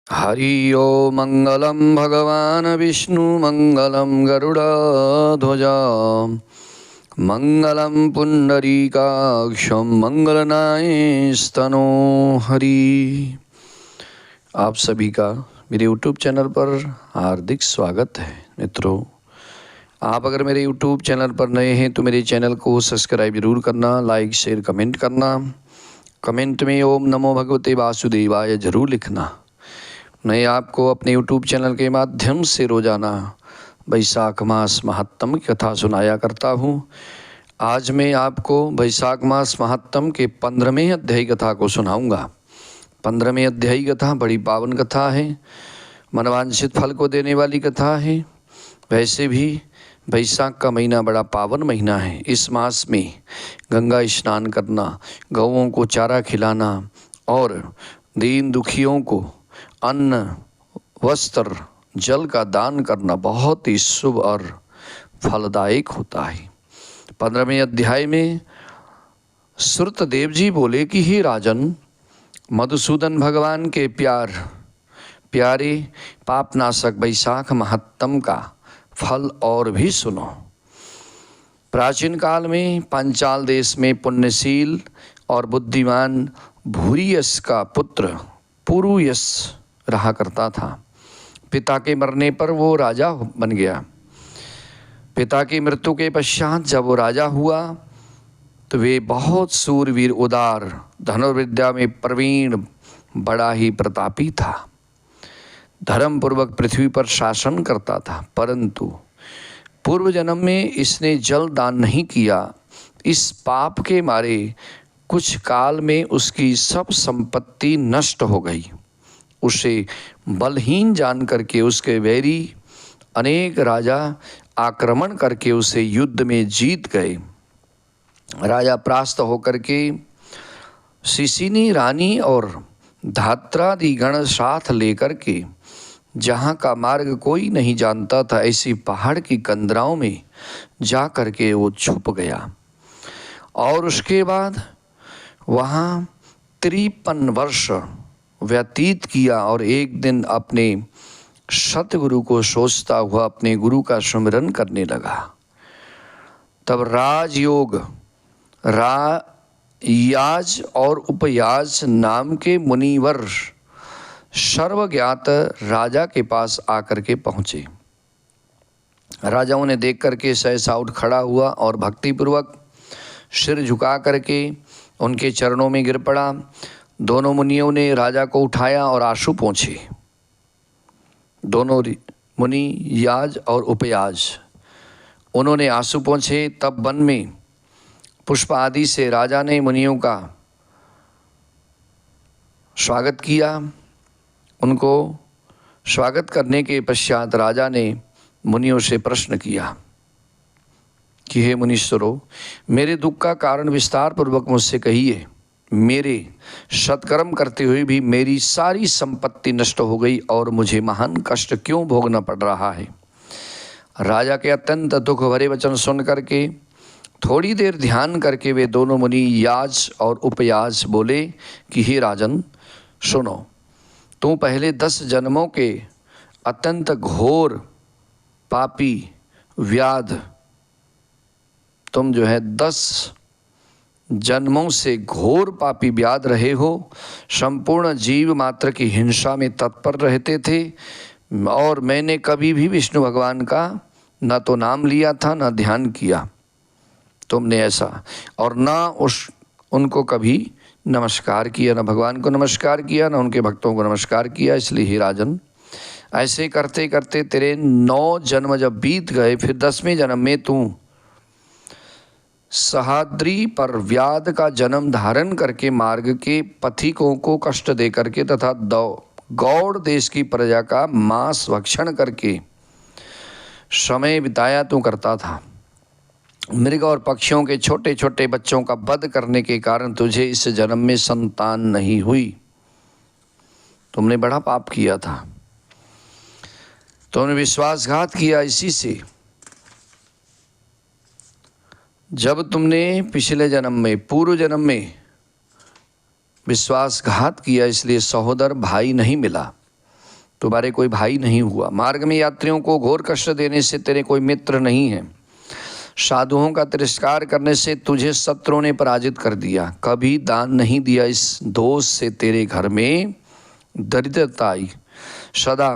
हरि ओम मंगलम भगवान विष्णु मंगलम गरुड़ध्वज मंगलम पुंडरीकाक्षम मंगलनायस्तनो हरि। आप सभी का मेरे YouTube चैनल पर हार्दिक स्वागत है। मित्रों, आप अगर मेरे YouTube चैनल पर नए हैं तो मेरे चैनल को सब्सक्राइब जरूर करना, लाइक शेयर कमेंट करना। कमेंट में ओम नमो भगवते वासुदेवाय जरूर लिखना। मैं आपको अपने YouTube चैनल के माध्यम से रोजाना वैशाख मास महात्म की कथा सुनाया करता हूँ। आज मैं आपको वैशाख मास महात्म के 15वें अध्याय कथा को सुनाऊंगा। 15वें अध्याय कथा बड़ी पावन कथा है, मनवांछित फल को देने वाली कथा है। वैसे भी वैशाख का महीना बड़ा पावन महीना है। इस मास में गंगा स्नान करना, गौओं को चारा खिलाना और दीन दुखियों को अन्न वस्त्र जल का दान करना बहुत ही शुभ और फलदायक होता है। 15वें अध्याय में सुरतदेव जी बोले कि हे राजन, मधुसूदन भगवान के प्यारे पापनाशक वैशाख महात्म का फल और भी सुनो। प्राचीन काल में पांचाल देश में पुण्यशील और बुद्धिमान भूरियश का पुत्र पुरुयश रहा करता था। पिता के मरने पर वो राजा बन गया। पिता की मृत्यु के पश्चात जब वो राजा हुआ तो वे बहुत सूरवीर, उदार, धनुर्विद्या में प्रवीण, बड़ा ही प्रतापी था। धर्म पूर्वक पृथ्वी पर शासन करता था, परंतु पूर्व जन्म में इसने जल दान नहीं किया। इस पाप के मारे कुछ काल में उसकी सब संपत्ति नष्ट हो गई। उसे बलहीन जान करके उसके वैरी अनेक राजा आक्रमण करके उसे युद्ध में जीत गए। राजा परास्त होकर के सिसिनी रानी और धात्रादि गण साथ लेकर के जहाँ का मार्ग कोई नहीं जानता था, ऐसी पहाड़ की कंदराओं में जा करके वो छुप गया। और उसके बाद वहाँ 53 वर्ष व्यतीत किया और एक दिन अपने सतगुरु को सोचता हुआ अपने गुरु का स्मरण करने लगा। तब राजयोग, याज और उपयाज नाम के मुनिवर सर्वज्ञात राजा के पास आकर के पहुँचे। राजा उन्हें देख करके सहसा उठ खड़ा हुआ और भक्तिपूर्वक सिर झुका करके उनके चरणों में गिर पड़ा। दोनों मुनियों ने राजा को उठाया और आंसू पोंछे। दोनों मुनि, याज और उपयाज, उन्होंने आंसू पोंछे। तब वन में पुष्प आदि से राजा ने मुनियों का स्वागत किया। उनको स्वागत करने के पश्चात राजा ने मुनियों से प्रश्न किया कि हे मुनीश्वरों, मेरे दुख का कारण विस्तार पूर्वक मुझसे कहिए। मेरे सत्कर्म करते हुए भी मेरी सारी संपत्ति नष्ट हो गई और मुझे महान कष्ट क्यों भोगना पड़ रहा है। राजा के अत्यंत दुख भरे वचन सुन करके थोड़ी देर ध्यान करके वे दोनों मुनि, याज और उपयाज, बोले कि हे राजन सुनो, तू पहले 10 जन्मों के अत्यंत घोर पापी व्याध, तुम जो है 10 जन्मों से घोर पापी व्याध रहे हो। संपूर्ण जीव मात्र की हिंसा में तत्पर रहते थे और मैंने कभी भी विष्णु भगवान का न तो नाम लिया था न ध्यान किया तुमने ऐसा, और न उनको कभी नमस्कार किया, न भगवान को नमस्कार किया, न उनके भक्तों को नमस्कार किया। इसलिए हे राजन, ऐसे करते करते तेरे 9 जन्म जब बीत गए, फिर 10वें जन्म में तू सहाद्री पर व्याध का जन्म धारण करके मार्ग के पथिकों को कष्ट दे करके तथा गौड़ देश की प्रजा का मांस भक्षण करके समय बिताया तू करता था। मृग और पक्षियों के छोटे छोटे बच्चों का वध करने के कारण तुझे इस जन्म में संतान नहीं हुई। तुमने बड़ा पाप किया था, तुमने विश्वासघात किया। इसी से जब तुमने पिछले जन्म में, पूर्व जन्म में विश्वासघात किया, इसलिए सहोदर भाई नहीं मिला। तुम्हारे कोई भाई नहीं हुआ। मार्ग में यात्रियों को घोर कष्ट देने से तेरे कोई मित्र नहीं है। साधुओं का तिरस्कार करने से तुझे शत्रुओं ने पराजित कर दिया। कभी दान नहीं दिया, इस दोष से तेरे घर में दरिद्रता आई। सदा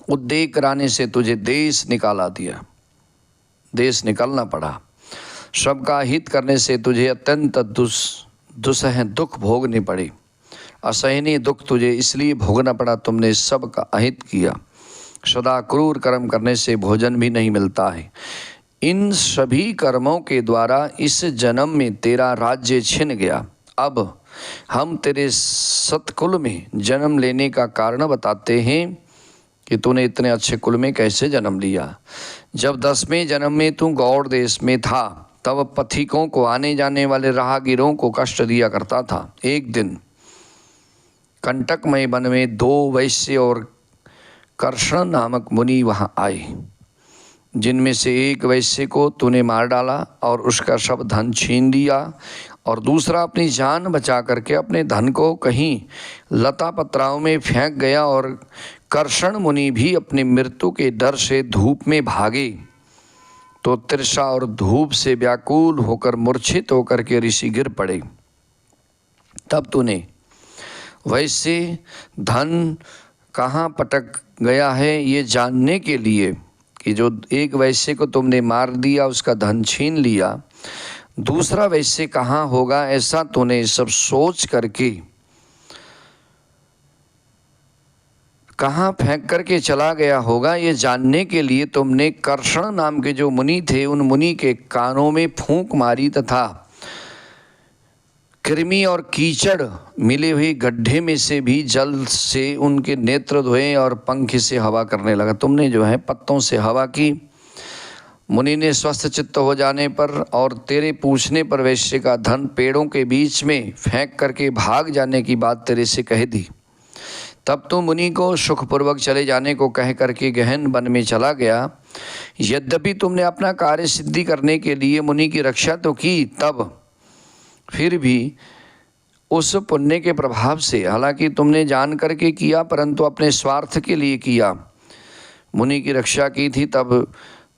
उद्योग कराने से तुझे देश निकाला दिया, देश निकलना पड़ा। सबका हित करने से तुझे अत्यंत दुसह दुख भोगने पड़े। असहनीय दुख तुझे इसलिए भोगना पड़ा, तुमने सबका अहित किया। सदा क्रूर कर्म करने से भोजन भी नहीं मिलता है। इन सभी कर्मों के द्वारा इस जन्म में तेरा राज्य छिन गया। अब हम तेरे सतकुल में जन्म लेने का कारण बताते हैं कि तूने इतने अच्छे कुल में कैसे जन्म लिया। जब 10वें जन्म में तू गौड़ देश में था, तब पथिकों को, आने जाने वाले राहगीरों को कष्ट दिया करता था। एक दिन कंटकमय वन में 2 वैश्य और कर्षण नामक मुनि वहाँ आए, जिनमें से एक वैश्य को तूने मार डाला और उसका सब धन छीन लिया, और दूसरा अपनी जान बचा करके अपने धन को कहीं लता पत्राओं में फेंक गया। और कर्षण मुनि भी अपनी मृत्यु के डर से धूप में भागे तो तृषा और धूप से व्याकुल होकर मूर्छित होकर के ऋषि गिर पड़े। तब तूने वैसे धन कहाँ पटक गया है ये जानने के लिए कि जो एक वैश्य को तुमने मार दिया, उसका धन छीन लिया, दूसरा वैश्य कहाँ होगा, ऐसा तूने सब सोच करके कहाँ फेंक करके चला गया होगा, ये जानने के लिए तुमने कर्षण नाम के जो मुनि थे, उन मुनि के कानों में फूंक मारी तथा कृमि और कीचड़ मिले हुए गड्ढे में से भी जल से उनके नेत्र धोए और पंख से हवा करने लगा। तुमने जो है पत्तों से हवा की। मुनि ने स्वस्थ चित्त हो जाने पर और तेरे पूछने पर वैश्य का धन पेड़ों के बीच में फेंक करके भाग जाने की बात तेरे से कह दी। तब तो मुनि को सुखपूर्वक चले जाने को कह करके गहन वन में चला गया। यद्यपि तुमने अपना कार्य सिद्धि करने के लिए मुनि की रक्षा तो की, तब फिर भी उस पुण्य के प्रभाव से, हालांकि तुमने जान करके किया परंतु अपने स्वार्थ के लिए किया, मुनि की रक्षा की थी,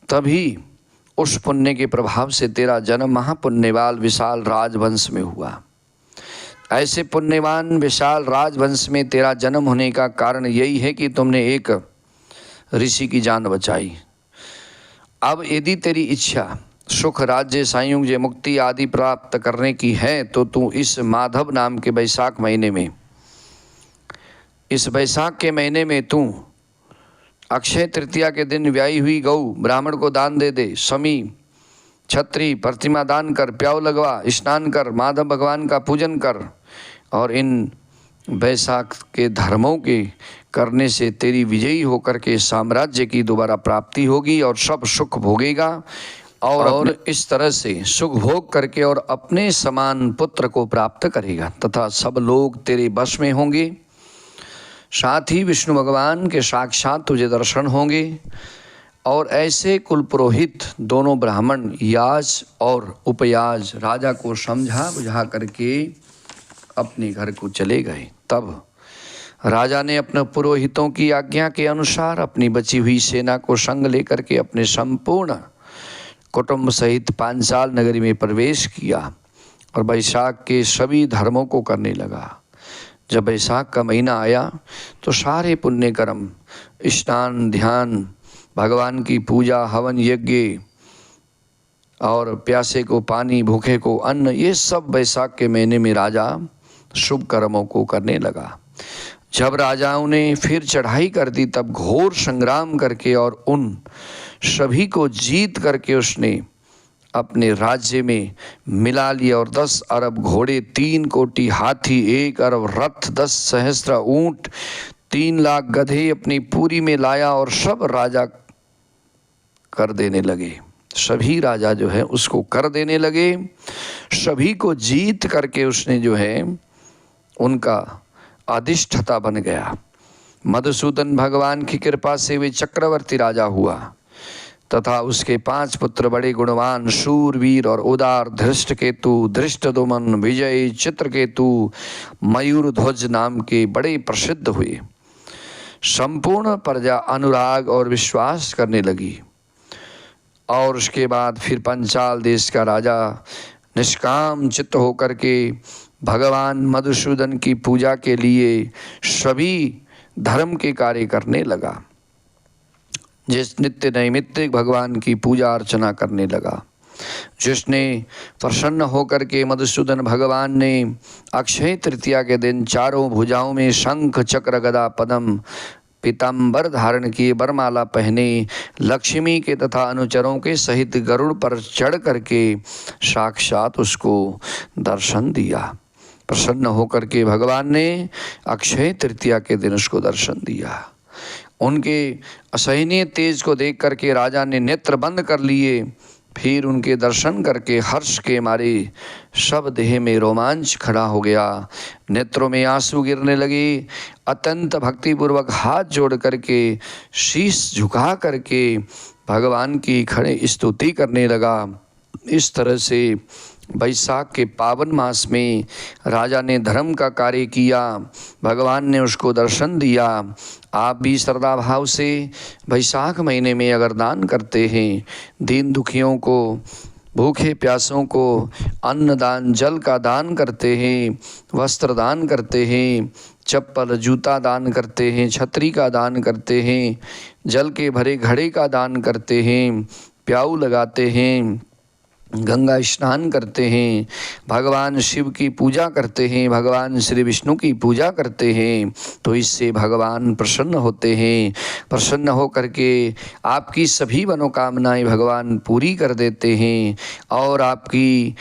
तभी उस पुण्य के प्रभाव से तेरा जन्म महापुण्यवान विशाल राजवंश में हुआ। ऐसे पुण्यवान विशाल राजवंश में तेरा जन्म होने का कारण यही है कि तुमने एक ऋषि की जान बचाई। अब यदि तेरी इच्छा सुख, राज्य, संयुग, मुक्ति आदि प्राप्त करने की है तो तू इस माधव नाम के वैशाख महीने में, इस वैशाख के महीने में तू अक्षय तृतीया के दिन व्याई हुई गौ ब्राह्मण को दान दे दे। समी, छत्री, प्रतिमा दान कर, प्याव लगवा, स्नान कर, माधव भगवान का पूजन कर, और इन वैशाख के धर्मों के करने से तेरी विजयी होकर के साम्राज्य की दोबारा प्राप्ति होगी और सब सुख भोगेगा और इस तरह से सुख भोग करके और अपने समान पुत्र को प्राप्त करेगा तथा सब लोग तेरे वश में होंगे। साथ ही विष्णु भगवान के साक्षात तुझे दर्शन होंगे। और ऐसे कुल पुरोहित दोनों ब्राह्मण याज और उपयाज राजा को समझा बुझा करके अपने घर को चले गए। तब राजा ने अपने पुरोहितों की आज्ञा के अनुसार अपनी बची हुई सेना को संग लेकर के अपने संपूर्ण कुटुंब सहित पांचाल नगरी में प्रवेश किया और वैशाख के सभी धर्मों को करने लगा। जब वैशाख का महीना आया तो सारे पुण्य कर्म, स्नान, ध्यान, भगवान की पूजा, हवन यज्ञ और प्यासे को पानी, भूखे को अन्न, ये सब वैशाख के महीने में राजा शुभ कर्मों को करने लगा। जब राजाओं ने फिर चढ़ाई कर दी तब घोर संग्राम करके और उन सभी को जीत करके उसने अपने राज्य में मिला लिया और 10 अरब घोड़े, 3 कोटि हाथी, 1 अरब रथ, 10 सहस्त्र ऊंट, 3 लाख गधे अपनी पूरी में लाया और सब राजा कर देने लगे। सभी राजा जो है उसको कर देने लगे। सभी को जीत करके उसने जो है उनका अधिष्ठता बन गया। मधुसूदन भगवान की कृपा से वे चक्रवर्ती राजा हुआ तथा उसके 5 पुत्र बड़े गुणवान, शूरवीर और उदार धृष्टकेतु, धृष्टद्युम्न, विजय, चित्रकेतु, मयूरध्वज नाम के बड़े प्रसिद्ध हुए। संपूर्ण प्रजा अनुराग और विश्वास करने लगी। और उसके बाद फिर पंचाल देश का राजा निष्काम चित्त होकर के भगवान मधुसूदन की पूजा के लिए सभी धर्म के कार्य करने लगा। जिस नित्य नैमित्तिक भगवान की पूजा अर्चना करने लगा, जिसने प्रसन्न होकर के मधुसूदन भगवान ने अक्षय तृतीया के दिन चारों भुजाओं में शंख चक्र गदा पद्म पीताम्बर धारण किए, वरमाला पहने, लक्ष्मी के तथा अनुचरों के सहित गरुड़ पर चढ़ करके साक्षात उसको दर्शन दिया। प्रसन्न होकर के भगवान ने अक्षय तृतीया के दिन उसको दर्शन दिया। उनके असहनीय तेज को देख करके राजा ने नेत्र बंद कर लिए। फिर उनके दर्शन करके हर्ष के मारे सब देह में रोमांच खड़ा हो गया, नेत्रों में आंसू गिरने लगे। अत्यंत भक्तिपूर्वक हाथ जोड़ करके शीश झुका करके भगवान की खड़े स्तुति करने लगा। इस तरह से वैशाख के पावन मास में राजा ने धर्म का कार्य किया, भगवान ने उसको दर्शन दिया। आप भी श्रद्धा भाव से वैशाख महीने में अगर दान करते हैं, दीन दुखियों को, भूखे प्यासों को अन्न दान, जल का दान करते हैं, वस्त्र दान करते हैं, चप्पल जूता दान करते हैं, छतरी का दान करते हैं, जल के भरे घड़े का दान करते हैं, प्याऊ लगाते हैं, गंगा स्नान करते हैं, भगवान शिव की पूजा करते हैं, भगवान श्री विष्णु की पूजा करते हैं, तो इससे भगवान प्रसन्न होते हैं। प्रसन्न हो करके आपकी सभी मनोकामनाएं भगवान पूरी कर देते हैं और आपकी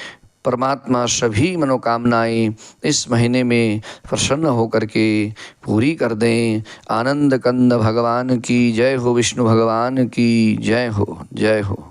परमात्मा सभी मनोकामनाएं इस महीने में प्रसन्न होकर के पूरी कर दें। आनंद कंद भगवान की जय हो, विष्णु भगवान की जय हो, जय हो।